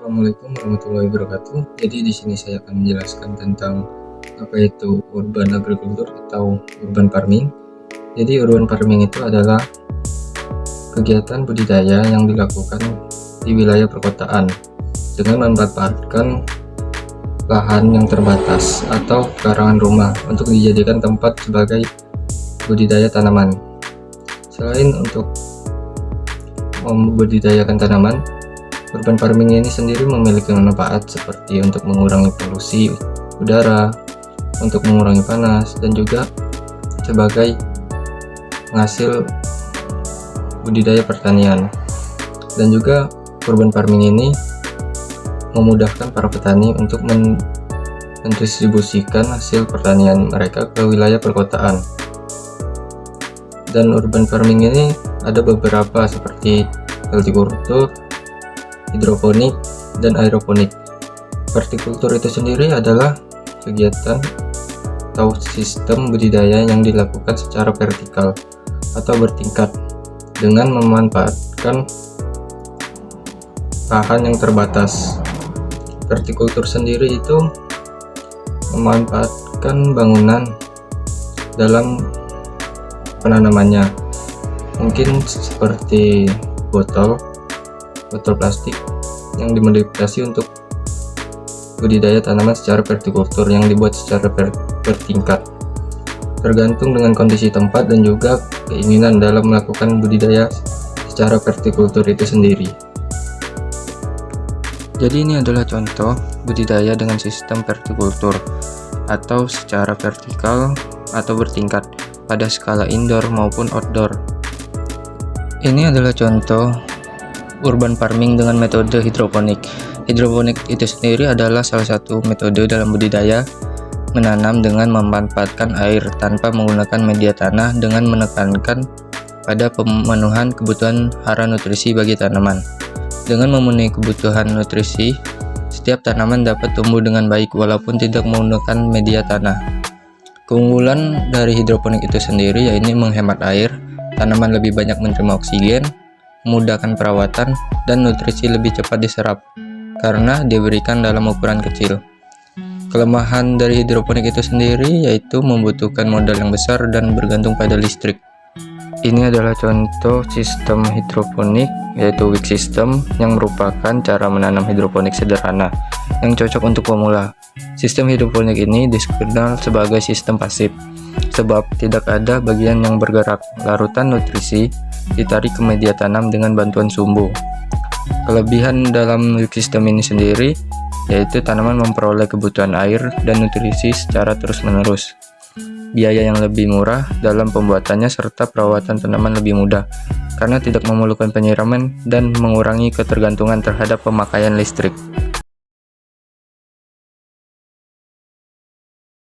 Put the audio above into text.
Assalamualaikum warahmatullahi wabarakatuh. Jadi di sini saya akan menjelaskan tentang apa itu urban agriculture atau urban farming. Jadi urban farming itu adalah kegiatan budidaya yang dilakukan di wilayah perkotaan dengan memanfaatkan lahan yang terbatas atau pekarangan rumah untuk dijadikan tempat sebagai budidaya tanaman. Selain untuk membudidayakan tanaman, urban farming ini sendiri memiliki manfaat seperti untuk mengurangi polusi udara, untuk mengurangi panas, dan juga sebagai penghasil budidaya pertanian. Dan juga urban farming ini memudahkan para petani untuk mendistribusikan hasil pertanian mereka ke wilayah perkotaan. Dan urban farming ini ada beberapa seperti hortikultur, hidroponik, dan aeroponik. Hortikultur itu sendiri adalah kegiatan atau sistem budidaya yang dilakukan secara vertikal atau bertingkat dengan memanfaatkan lahan yang terbatas. Hortikultur sendiri itu memanfaatkan bangunan dalam penanamannya, mungkin seperti botol plastik yang dimodifikasi untuk budidaya tanaman secara vertikultur yang dibuat secara bertingkat, tergantung dengan kondisi tempat dan juga keinginan dalam melakukan budidaya secara vertikultur itu sendiri. Jadi ini adalah contoh budidaya dengan sistem vertikultur atau secara vertikal atau bertingkat pada skala indoor maupun outdoor. Ini adalah contoh urban farming dengan metode hidroponik. Hidroponik itu sendiri adalah salah satu metode dalam budidaya menanam dengan memanfaatkan air tanpa menggunakan media tanah dengan menekankan pada pemenuhan kebutuhan hara nutrisi bagi tanaman. Dengan memenuhi kebutuhan nutrisi, setiap tanaman dapat tumbuh dengan baik walaupun tidak menggunakan media tanah. Keunggulan dari hidroponik itu sendiri yaitu menghemat air, tanaman lebih banyak menerima oksigen, memudahkan perawatan, dan nutrisi lebih cepat diserap karena diberikan dalam ukuran kecil. Kelemahan dari hidroponik itu sendiri yaitu membutuhkan modal yang besar dan bergantung pada listrik. Ini adalah contoh sistem hidroponik yaitu wick system yang merupakan cara menanam hidroponik sederhana yang cocok untuk pemula. Sistem hidroponik ini dikenal sebagai sistem pasif sebab tidak ada bagian yang bergerak. Larutan nutrisi ditarik ke media tanam dengan bantuan sumbu. Kelebihan dalam sistem ini sendiri yaitu tanaman memperoleh kebutuhan air dan nutrisi secara terus-menerus. Biaya yang lebih murah dalam pembuatannya serta perawatan tanaman lebih mudah karena tidak memerlukan penyiraman dan mengurangi ketergantungan terhadap pemakaian listrik.